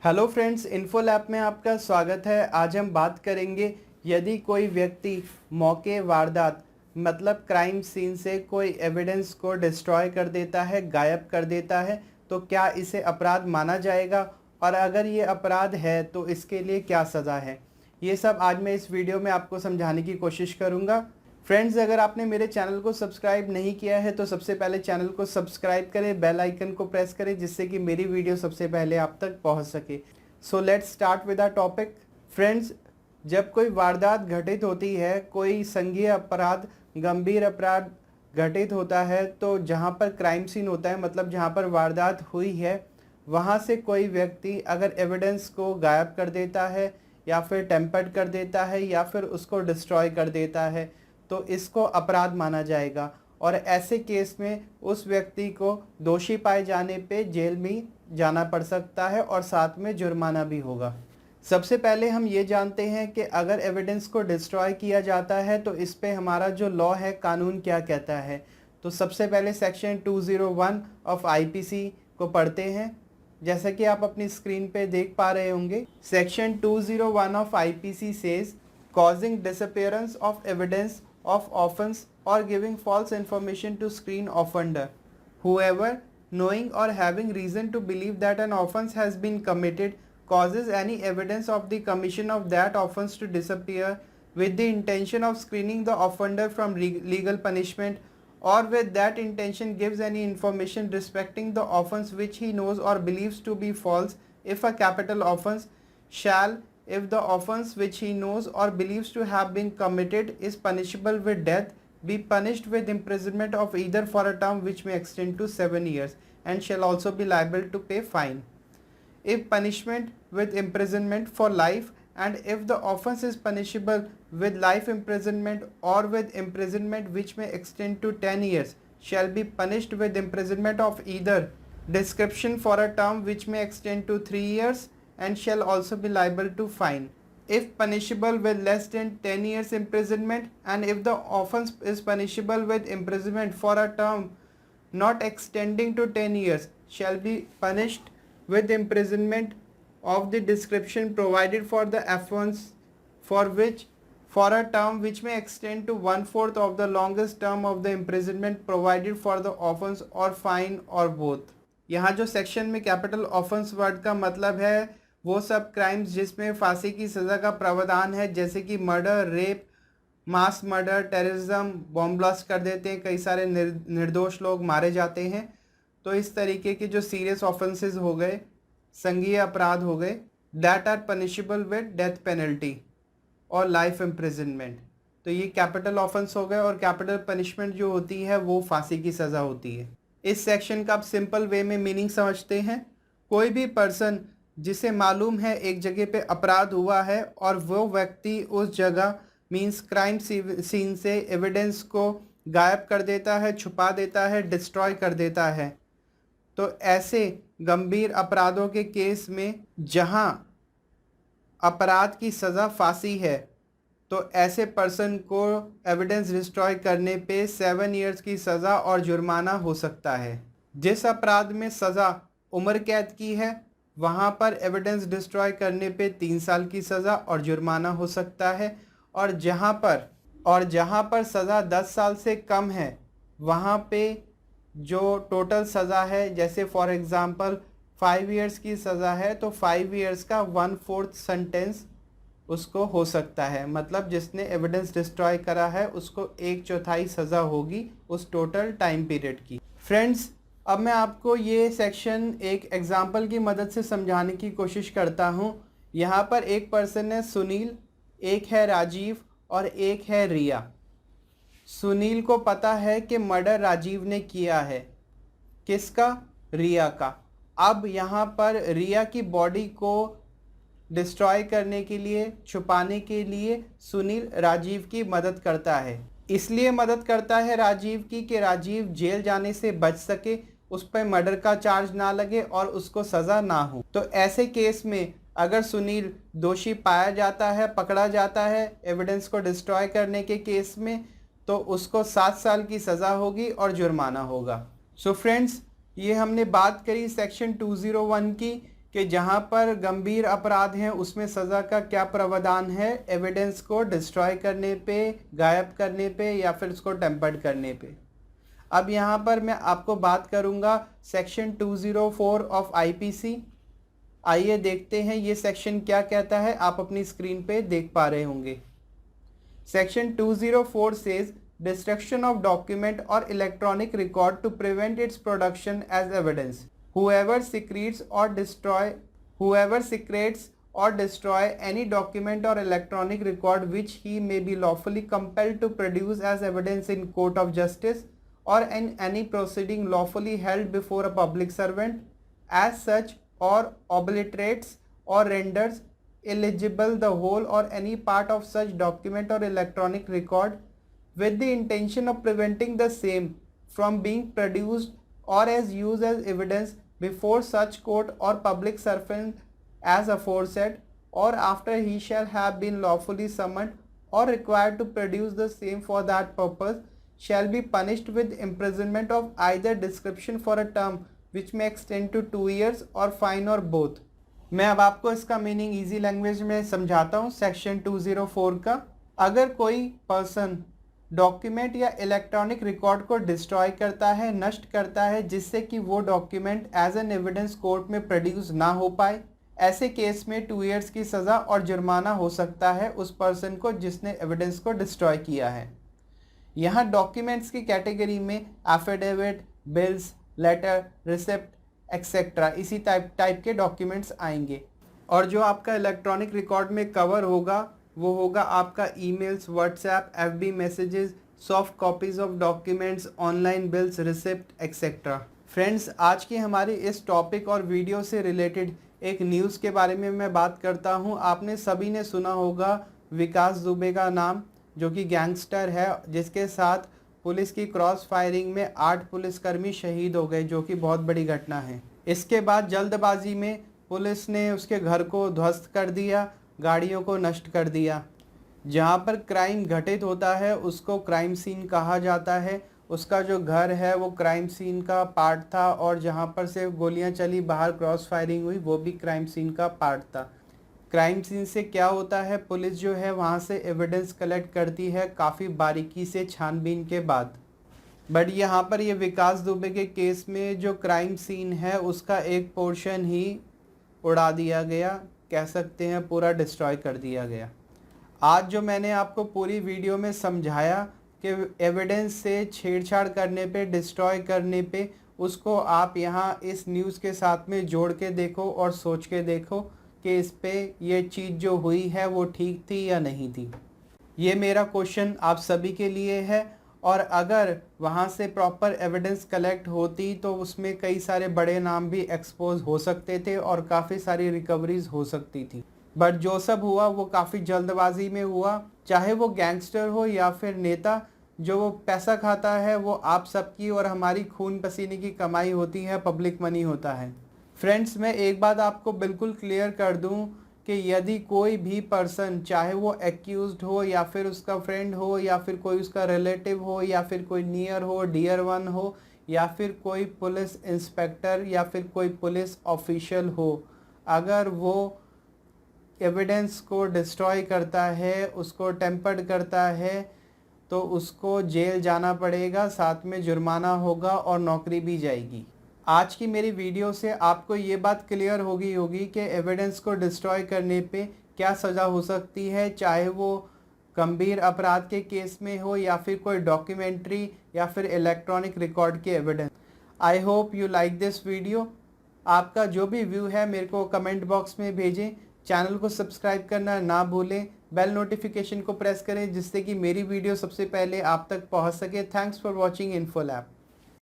Hello friends, info lab में आपका स्वागत है। आज हम बात करेंगे यदि कोई व्यक्ति मौके वारदात मतलब क्राइम सीन से कोई एविडेंस को डिस्ट्रॉय कर देता है, गायब कर देता है, तो क्या इसे अपराध माना जाएगा, और अगर ये अपराध है तो इसके लिए क्या सज़ा है। ये सब आज मैं इस वीडियो में आपको समझाने की कोशिश करूँगा। फ्रेंड्स, अगर आपने मेरे चैनल को सब्सक्राइब नहीं किया है तो सबसे पहले चैनल को सब्सक्राइब करें, बेल आइकन को प्रेस करें, जिससे कि मेरी वीडियो सबसे पहले आप तक पहुंच सके। So let's start with our topic. Friends, जब कोई वारदात घटित होती है, कोई संज्ञेय अपराध, गंभीर अपराध घटित होता है, तो जहां पर क्राइम सीन होता है मतलब जहां पर वारदात हुई है, वहां से कोई व्यक्ति अगर एविडेंस को गायब कर देता है या फिर टेम्पर्ड कर देता है या फिर उसको डिस्ट्रॉय कर देता है, तो इसको अपराध माना जाएगा। और ऐसे केस में उस व्यक्ति को दोषी पाए जाने पे जेल में जाना पड़ सकता है और साथ में जुर्माना भी होगा। सबसे पहले हम ये जानते हैं कि अगर एविडेंस को डिस्ट्रॉय किया जाता है तो इस पे हमारा जो लॉ है, कानून क्या कहता है। तो सबसे पहले सेक्शन 201 ऑफ आईपीसी को पढ़ते हैं, जैसा कि आप अपनी स्क्रीन पे देख पा रहे होंगे। Section 201 of IPC says causing disappearance of evidence of offense or giving false information to screen offender. Whoever, knowing or having reason to believe that an offense has been committed, causes any evidence of the commission of that offense to disappear with the intention of screening the offender from legal punishment, or with that intention gives any information respecting the offense which he knows or believes to be false, if a capital offense, shall, if the offense which he knows or believes to have been committed is punishable with death, be punished with imprisonment of either for a term which may extend to 7 years, and shall also be liable to pay fine. If punishment with imprisonment for life, and if the offense is punishable with life imprisonment or with imprisonment which may extend to 10 years, shall be punished with imprisonment of either description for a term which may extend to 3 years, and shall also be liable to fine. If punishable with less than 10 years imprisonment, and if the offense is punishable with imprisonment for a term not extending to 10 years, shall be punished with imprisonment of the description provided for the offense for a term which may extend to 1/4 of the longest term of the imprisonment provided for the offense, or fine, or both. यहाँ जो section में capital offence word का मतलब है वो सब crimes जिसमें फांसी की सज़ा का प्रावधान है, जैसे कि murder, rape, mass murder, terrorism, bomb blast कर देते हैं, कई सारे निर्दोष लोग मारे जाते हैं। तो इस तरीके के जो सीरियस ऑफेंसेस हो गए, संज्ञेय अपराध हो गए, that are punishable with death penalty और लाइफ इम्प्रिजनमेंट, तो ये कैपिटल ऑफेंस हो गए। और कैपिटल पनिशमेंट जो होती है वो फांसी की सज़ा होती है। इस सेक्शन का आप सिंपल वे में मीनिंग समझते हैं। कोई भी पर्सन जिसे मालूम है एक जगह पे अपराध हुआ है और वो व्यक्ति उस जगह मींस क्राइम सीन से एविडेंस को गायब कर देता है, छुपा देता है, डिस्ट्रॉय कर देता है, तो ऐसे गंभीर अपराधों के केस में जहां अपराध की सज़ा फांसी है, तो ऐसे पर्सन को एविडेंस डिस्ट्रॉय करने पे 7 इयर्स की सज़ा और जुर्माना हो सकता है। जिस अपराध में सज़ा उम्र कैद की है वहाँ पर एविडेंस डिस्ट्रॉय करने पे 3 साल की सज़ा और जुर्माना हो सकता है। और जहाँ पर सज़ा 10 साल से कम है वहाँ पे जो टोटल सज़ा है, जैसे फॉर एग्ज़ाम्पल 5 इयर्स की सज़ा है तो 5 इयर्स का 1/4 सेंटेंस उसको हो सकता है, मतलब जिसने एविडेंस डिस्ट्रॉय करा है उसको 1/4 सज़ा होगी उस टोटल टाइम पीरियड की। फ्रेंड्स, अब मैं आपको ये सेक्शन एक एग्जांपल की मदद से समझाने की कोशिश करता हूँ। यहाँ पर एक पर्सन है सुनील, एक है राजीव और एक है रिया। सुनील को पता है कि मर्डर राजीव ने किया है। किसका? रिया का। अब यहाँ पर रिया की बॉडी को डिस्ट्रॉय करने के लिए, छुपाने के लिए सुनील राजीव की मदद करता है। इसलिए मदद करता है राजीव की कि राजीव जेल जाने से बच सके, उस पर मर्डर का चार्ज ना लगे और उसको सज़ा ना हो। तो ऐसे केस में अगर सुनील दोषी पाया जाता है, पकड़ा जाता है एविडेंस को डिस्ट्रॉय करने के केस में, तो उसको 7 साल की सज़ा होगी और जुर्माना होगा। सो फ्रेंड्स, ये हमने बात करी सेक्शन 201 की कि जहां पर गंभीर अपराध हैं उसमें सज़ा का क्या प्रावधान है एविडेंस को डिस्ट्रॉय करने पे, गायब करने पे या फिर उसको टेम्पर्ड करने पे। अब यहाँ पर मैं आपको बात करूँगा सेक्शन 204 ऑफ आईपीसी। आइए देखते हैं ये सेक्शन क्या कहता है, आप अपनी स्क्रीन पे देख पा रहे होंगे। Section 204 says destruction of document or electronic record to prevent its production as evidence. Whoever secretes or destroy any document or electronic record which he may be lawfully compelled to produce as evidence in court of justice or in any proceeding lawfully held before a public servant as such or obliterates or renders illegible the whole or any part of such document or electronic record with the intention of preventing the same from being produced or as used as evidence before such court or public servant as aforesaid, or after he shall have been lawfully summoned or required to produce the same for that purpose, shall be punished with imprisonment of either description for a term which may extend to 2 years or fine or both. मैं अब आपको इसका meaning easy language में समझाता हूँ। Section 204 का, अगर कोई पर्सन डॉक्यूमेंट या इलेक्ट्रॉनिक रिकॉर्ड को डिस्ट्रॉय करता है, नष्ट करता है, जिससे कि वो document as an evidence court में प्रोड्यूस ना हो पाए, ऐसे केस में 2 इयर्स की सज़ा और जुर्माना हो सकता है उस पर्सन को जिसने एविडेंस को डिस्ट्रॉय किया है। यहाँ डॉक्यूमेंट्स की कैटेगरी में affidavit, bills, letter, receipt etcetera इसी टाइप के डॉक्यूमेंट्स आएंगे। और जो आपका इलेक्ट्रॉनिक रिकॉर्ड में कवर होगा वो होगा आपका emails, WhatsApp, FB messages, soft copies of documents, online bills, receipt etcetera. Friends, आज की हमारी इस टॉपिक और वीडियो से रिलेटेड एक न्यूज़ के बारे में मैं बात करता हूं। आपने सभी ने सुना होगा विकास दुबे का नाम, जो कि गैंगस्टर है, जिसके साथ पुलिस की क्रॉस फायरिंग में 8 पुलिसकर्मी शहीद हो गए, जो कि बहुत बड़ी घटना है। इसके बाद जल्दबाजी में पुलिस ने उसके घर को ध्वस्त कर दिया, गाड़ियों को नष्ट कर दिया। जहाँ पर क्राइम घटित होता है उसको क्राइम सीन कहा जाता है। उसका जो घर है वो क्राइम सीन का पार्ट था, और जहाँ पर से गोलियाँ चली, बाहर क्रॉस फायरिंग हुई, वो भी क्राइम सीन का पार्ट था। क्राइम सीन से क्या होता है, पुलिस जो है वहाँ से एविडेंस कलेक्ट करती है काफ़ी बारीकी से छानबीन के बाद। बट यहाँ पर ये विकास दुबे के केस में जो क्राइम सीन है उसका एक पोर्शन ही उड़ा दिया गया, कह सकते हैं पूरा डिस्ट्रॉय कर दिया गया। आज जो मैंने आपको पूरी वीडियो में समझाया कि एविडेंस से छेड़छाड़ करने पे, डिस्ट्रॉय करने पे, उसको आप यहाँ इस न्यूज़ के साथ में जोड़ के देखो और सोच के देखो कि इस पे ये चीज़ जो हुई है वो ठीक थी या नहीं थी। ये मेरा क्वेश्चन आप सभी के लिए है। और अगर वहाँ से प्रॉपर एविडेंस कलेक्ट होती तो उसमें कई सारे बड़े नाम भी एक्सपोज हो सकते थे और काफ़ी सारी रिकवरीज हो सकती थी। बट जो सब हुआ वो काफ़ी जल्दबाजी में हुआ। चाहे वो गैंगस्टर हो या फिर नेता, जो वो पैसा खाता है वो आप सबकी और हमारी खून पसीने की कमाई होती है, पब्लिक मनी होता है। फ्रेंड्स, मैं एक बात आपको बिल्कुल क्लियर कर दूं कि यदि कोई भी पर्सन, चाहे वो एक्यूज्ड हो या फिर उसका फ्रेंड हो या फिर कोई उसका रिलेटिव हो या फिर कोई नियर हो, डियर वन हो, या फिर कोई पुलिस इंस्पेक्टर या फिर कोई पुलिस ऑफिशियल हो, अगर वो एविडेंस को डिस्ट्रॉय करता है, उसको टेम्पर्ड करता है, तो उसको जेल जाना पड़ेगा, साथ में जुर्माना होगा और नौकरी भी जाएगी। आज की मेरी वीडियो से आपको ये बात क्लियर होगी कि एविडेंस को डिस्ट्रॉय करने पे क्या सज़ा हो सकती है, चाहे वो गंभीर अपराध के केस में हो या फिर कोई डॉक्यूमेंट्री या फिर इलेक्ट्रॉनिक रिकॉर्ड के evidence. I hope you like this video. आपका जो भी व्यू है मेरे को कमेंट बॉक्स में भेजें। चैनल को सब्सक्राइब करना ना भूलें, बेल नोटिफिकेशन को प्रेस करें जिससे कि मेरी वीडियो सबसे पहले आप तक पहुंच सके। Thanks for watching info lab.